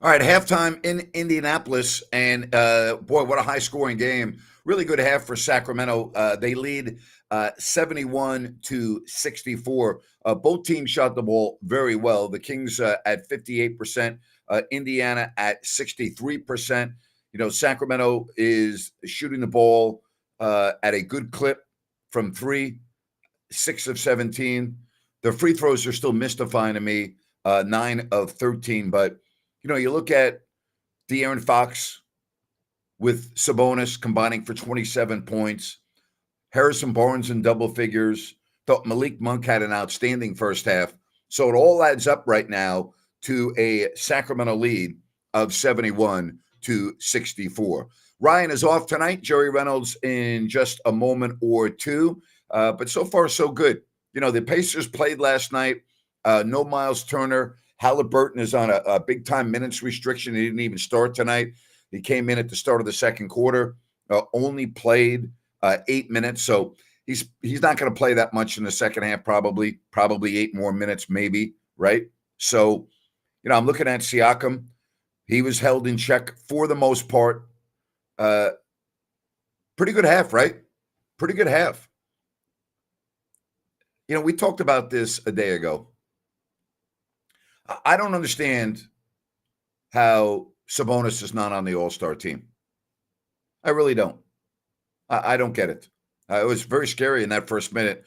All right, halftime in Indianapolis, and boy, what a high-scoring game! Really good half for Sacramento. They lead 71-64. Both teams shot the ball very well. The Kings at 58%, Indiana at 63%. You know, Sacramento is shooting the ball at a good clip from three, 6 of 17. The free throws are still mystifying to me, 9 of 13, but you look at De'Aaron Fox with Sabonis combining for 27 points, Harrison Barnes in double figures. Thought Malik Monk had an outstanding first half. So it all adds up right now to a Sacramento lead of 71-64. Ryan is off tonight. Jerry Reynolds in just a moment or two. But so far, so good. The Pacers played last night. No Miles Turner. Halliburton is on a big-time minutes restriction. He didn't even start tonight. He came in at the start of the second quarter, only played 8 minutes. So he's not going to play that much in the second half, probably 8 more minutes, maybe, right? So, I'm looking at Siakam. He was held in check for the most part. Pretty good half, right? Pretty good half. We talked about this a day ago. I don't understand how Sabonis is not on the All-Star team. I really don't. I don't get it. It was very scary in that first minute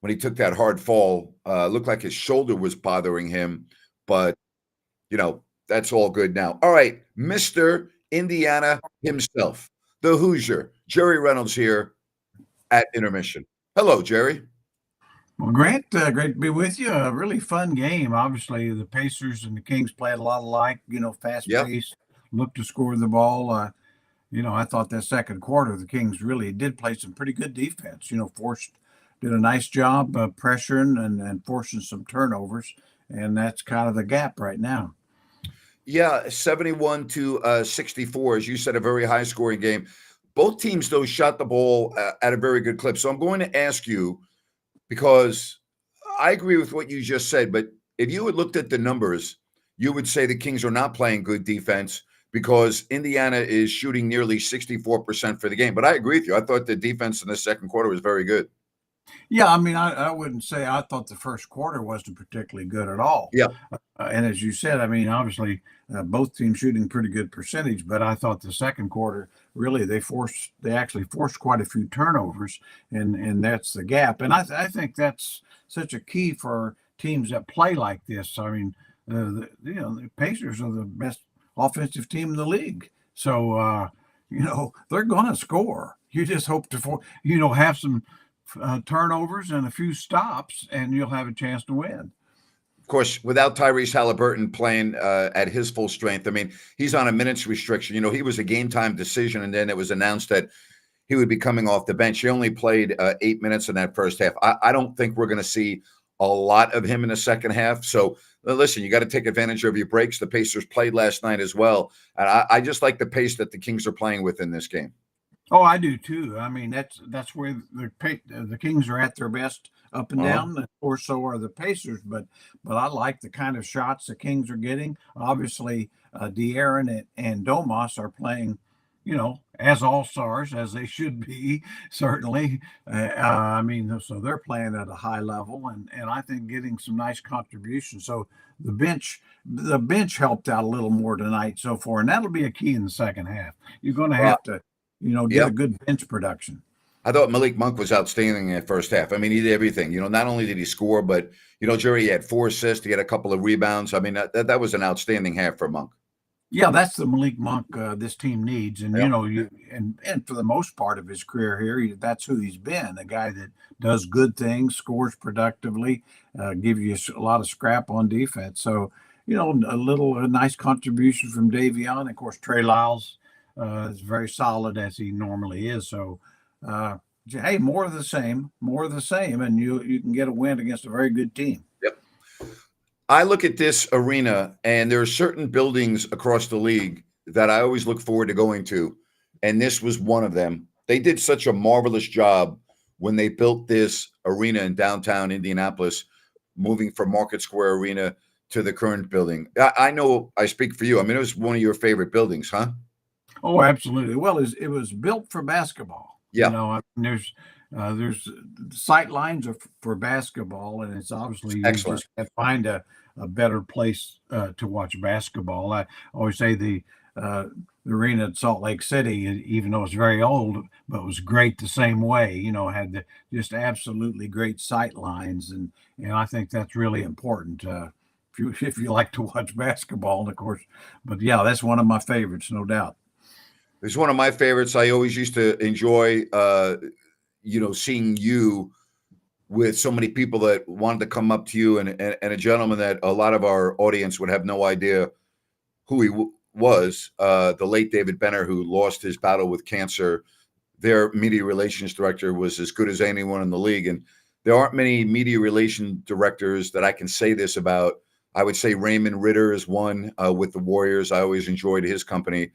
when he took that hard fall. Looked like his shoulder was bothering him, but, that's all good now. All right, Mr. Indiana himself, the Hoosier, Jerry Reynolds here at Intermission. Hello, Jerry. Well, Grant, great to be with you. A really fun game. Obviously, the Pacers and the Kings played a lot alike, fast Yep. paced, look to score the ball. I thought that second quarter, the Kings really did play some pretty good defense. Did a nice job pressuring and forcing some turnovers. And that's kind of the gap right now. Yeah, 71-64, as you said, a very high scoring game. Both teams, though, shot the ball at a very good clip. So I'm going to ask you, because I agree with what you just said, but if you had looked at the numbers, you would say the Kings are not playing good defense because Indiana is shooting nearly 64% for the game. But I agree with you. I thought the defense in the second quarter was very good. Yeah, I mean, I wouldn't say I thought the first quarter wasn't particularly good at all. Yeah. And as you said, I mean, obviously, both teams shooting pretty good percentage, but I thought the second quarter really they actually forced quite a few turnovers, and that's the gap. And I think that's such a key for teams that play like this. I mean, the Pacers are the best offensive team in the league, so they're going to score. You just hope to have some turnovers and a few stops, and you'll have a chance to win. Of course, without Tyrese Halliburton playing at his full strength, I mean, he's on a minutes restriction. He was a game time decision, and then it was announced that he would be coming off the bench. He only played 8 minutes in that first half. I don't think we're going to see a lot of him in the second half. So, listen, you got to take advantage of your breaks. The Pacers played last night as well. And I just like the pace that the Kings are playing with in this game. Oh, I do too. I mean, that's where the Kings are at their best, up and down. Of course, so are the Pacers. But I like the kind of shots the Kings are getting. Obviously, De'Aaron and Domas are playing, as all stars as they should be. Certainly, I mean, so they're playing at a high level, and I think getting some nice contributions. So the bench helped out a little more tonight so far, and that'll be a key in the second half. You're going to have to get a good bench production. I thought Malik Monk was outstanding in that first half. I mean, he did everything. Not only did he score, but, Jerry, he had 4 assists. He had a couple of rebounds. I mean, that was an outstanding half for Monk. Yeah, that's the Malik Monk this team needs. And, and for the most part of his career here, that's who he's been, a guy that does good things, scores productively, give you a lot of scrap on defense. So, a nice contribution from Davion. Of course, Trey Lyles is very solid as he normally is. So, hey, more of the same, and you can get a win against a very good team. Yep. I look at this arena, and there are certain buildings across the league that I always look forward to going to, and this was one of them. They did such a marvelous job when they built this arena in downtown Indianapolis, moving from Market Square Arena to the current building? I know I speak for you. I mean, it was one of your favorite buildings, huh? Oh, absolutely. Well, it was built for basketball. You Yeah, know, I mean, there's sight lines are for basketball, and it's obviously you excellent. just can't find a better place to watch basketball. I always say the arena at Salt Lake City, even though it's very old, but was great the same way. You know, had just absolutely great sight lines, and I think that's really important. If you like to watch basketball, and of course, but yeah, that's one of my favorites, no doubt. It's one of my favorites. I always used to enjoy, seeing you with so many people that wanted to come up to you, and a gentleman that a lot of our audience would have no idea who he was, the late David Benner, who lost his battle with cancer. Their media relations director was as good as anyone in the league. And there aren't many media relation directors that I can say this about. I would say Raymond Ritter is one with the Warriors. I always enjoyed his company.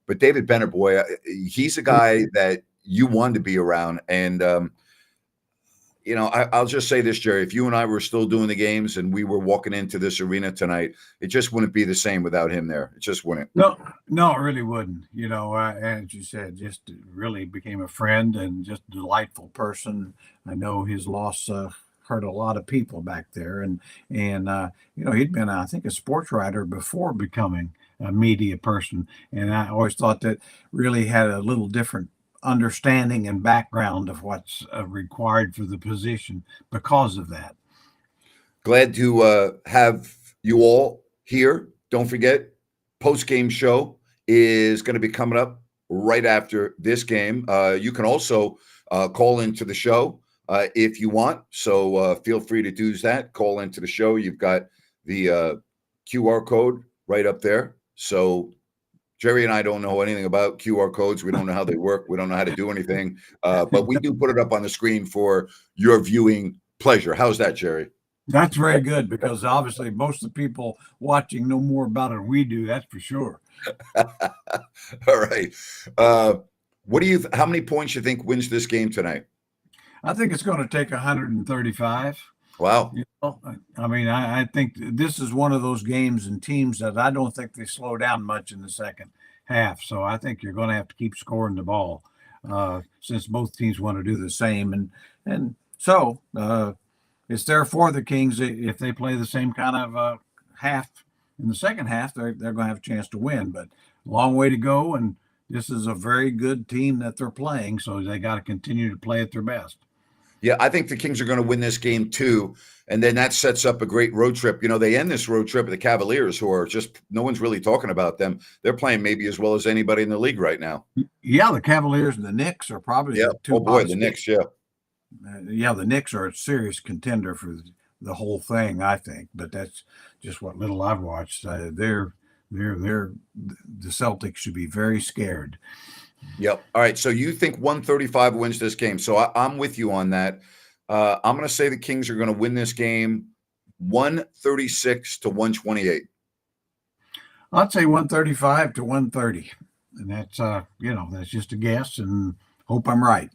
But David Benner, boy, he's a guy that you want to be around. And, I'll just say this, Jerry, if you and I were still doing the games and we were walking into this arena tonight, it just wouldn't be the same without him there. It just wouldn't. No, no, it really wouldn't. You know, as you said, just really became a friend and just a delightful person. I know his loss hurt a lot of people back there, and he'd been, I think, a sports writer before becoming a media person, and I always thought that really had a little different understanding and background of what's required for the position because of that. Glad to have you all here. Don't forget, post-game show is going to be coming up right after this game. You can also call into the show if you want. So feel free to do that. Call into the show. You've got the QR code right up there. So Jerry and I don't know anything about QR codes. We don't know how they work. We don't know how to do anything. But we do put it up on the screen for your viewing pleasure. How's that, Jerry? That's very good because obviously most of the people watching know more about it than we do. That's for sure. All right. How many points you think wins this game tonight? I think it's going to take 135. Wow. You know, I mean, I think this is one of those games and teams that I don't think they slow down much in the second half. So I think you're going to have to keep scoring the ball since both teams want to do the same. And so it's there for the Kings. If they play the same kind of half in the second half, they're going to have a chance to win. But long way to go. And this is a very good team that they're playing. So they got to continue to play at their best. Yeah, I think the Kings are going to win this game too. And then that sets up a great road trip. You know, they end this road trip with the Cavaliers, who are just, no one's really talking about them. They're playing maybe as well as anybody in the league right now. Yeah, the Cavaliers and the Knicks are probably Yeah. the two. Oh boy, the Knicks. Yeah. The Knicks are a serious contender for the whole thing, I think. But that's just what little I've watched. The Celtics should be very scared. Yep. All right. So you think 135 wins this game. So I'm with you on that. I'm going to say the Kings are going to win this game 136 to 128. I'd say 135 to 130. And that's, that's just a guess and hope I'm right.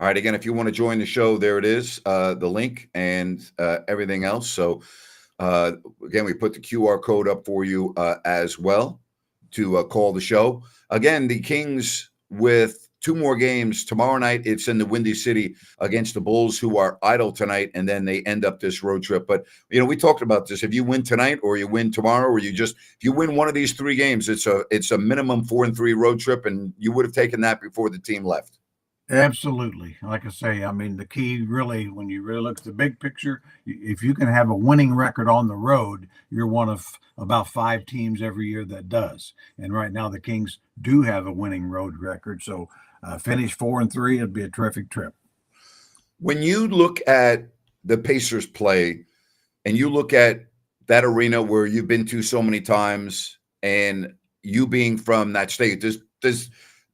All right. Again, if you want to join the show, there it is, the link and everything else. So again, we put the QR code up for you as well to call the show. Again, the Kings with two more games. Tomorrow night, it's in the Windy City against the Bulls, who are idle tonight, and then they end up this road trip. But, we talked about this. If you win tonight or you win tomorrow or if you win one of these three games, it's a minimum 4-3 road trip, and you would have taken that before the team left. Absolutely. Like I say, I mean, the key really, when you really look at the big picture, if you can have a winning record on the road, you're one of about 5 teams every year that does. And right now, the Kings do have a winning road record. So finish 4-3, it'd be a terrific trip. When you look at the Pacers play and you look at that arena where you've been to so many times and you being from that state,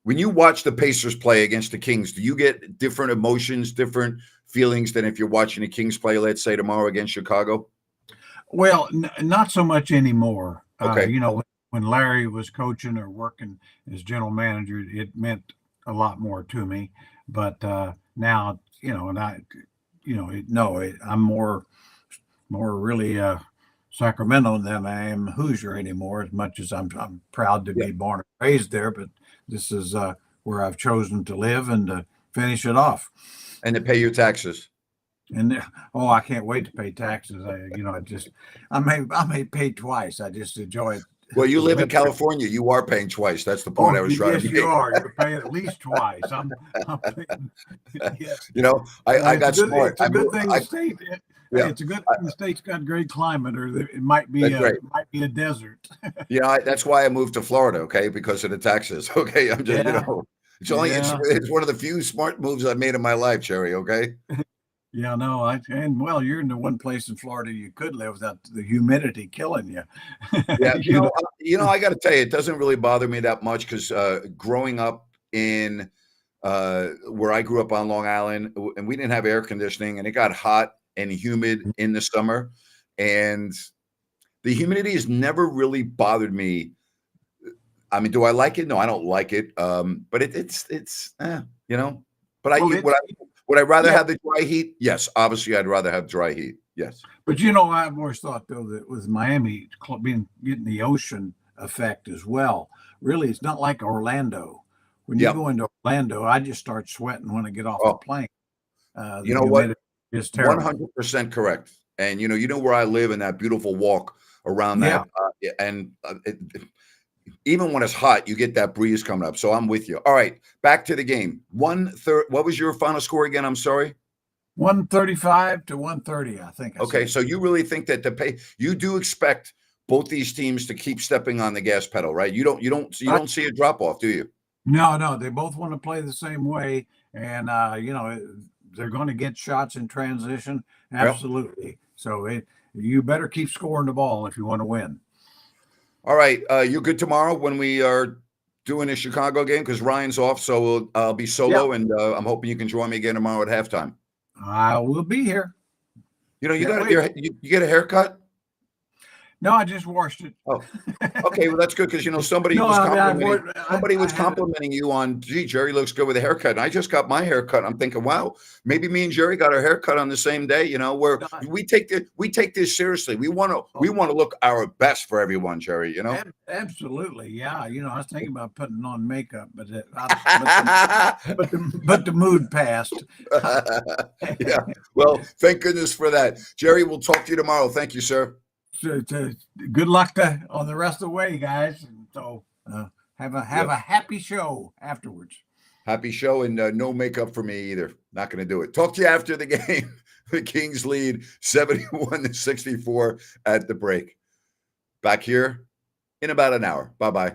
when you watch the Pacers play against the Kings, do you get different emotions, different feelings than if you're watching the Kings play, let's say, tomorrow against Chicago? Well, not so much anymore. Okay. When Larry was coaching or working as general manager, it meant a lot more to me. But now, I'm more really Sacramento than I am Hoosier anymore. As much as I'm proud to Yeah. be born and raised there, but this is where I've chosen to live and to finish it off. And to pay your taxes. And oh, I can't wait to pay taxes. I may pay twice. I just enjoy it. Well, you live in Living- California. You are paying twice. That's the point I was trying yes, to you make. are. You're paying at least twice. I'm paying, yes. You know, I got smart. It's a good thing I, the state. yeah. It's a good thing the state's got great climate, or it might be That's right. it might be a desert. You know, that's why I moved to Florida. Okay, because of the taxes. Okay, I'm just Yeah. it's only Yeah. it's one of the few smart moves I've made in my life, Cherry. Okay. Yeah, no, and well, you're in the one place in Florida you could live without the humidity killing you. Yeah, You I got to tell you, it doesn't really bother me that much because growing up in where I grew up on Long Island, and we didn't have air conditioning, and it got hot and humid in the summer, and the humidity has never really bothered me. I mean, do I like it? No, I don't like it. But you know. But Well, would I rather yeah. have the dry heat? Yes, obviously, I'd rather have dry heat. Yes. But I've always thought though that with Miami getting the ocean effect as well. Really, it's not like Orlando. When you Yep. go into Orlando, I just start sweating when I get off the Oh, plane. you know what? humidity is terrible. 100% correct. And you know where I live in that beautiful walk around Yeah. that, and even when it's hot, you get that breeze coming up. So I'm with you. All right, back to the game. 1-3. What was your final score again? I'm sorry. 135 to 130, I think. Okay, so you really think that you do expect both these teams to keep stepping on the gas pedal, right? You don't see a drop off, do you? No, they both want to play the same way, and they're going to get shots in transition, Yep. absolutely. So you better keep scoring the ball if you want to win. All right, you're good tomorrow when we are doing a Chicago game because Ryan's off, so I'll be solo, and I'm hoping you can join me again tomorrow at halftime. I will be here. You know, you Can't got you get a haircut. No, I just washed it. Oh, okay. Well, that's good because somebody No, was I mean, complimenting I had it. complimenting you on. Gee, Jerry looks good with a haircut. And I just got my haircut. I'm thinking, wow, maybe me and Jerry got our haircut on the same day. Where we take this seriously. We want to look our best for everyone, Jerry. Absolutely, yeah. I was thinking about putting on makeup, but the mood passed. Yeah. Well, thank goodness for that, Jerry. We'll talk to you tomorrow. Thank you, sir. So, good luck on the rest of the way, guys. And so have a happy show afterwards. Happy show, and no makeup for me either. Not going to do it. Talk to you after the game. The Kings lead 71-64 at the break. Back here in about an hour. Bye-bye.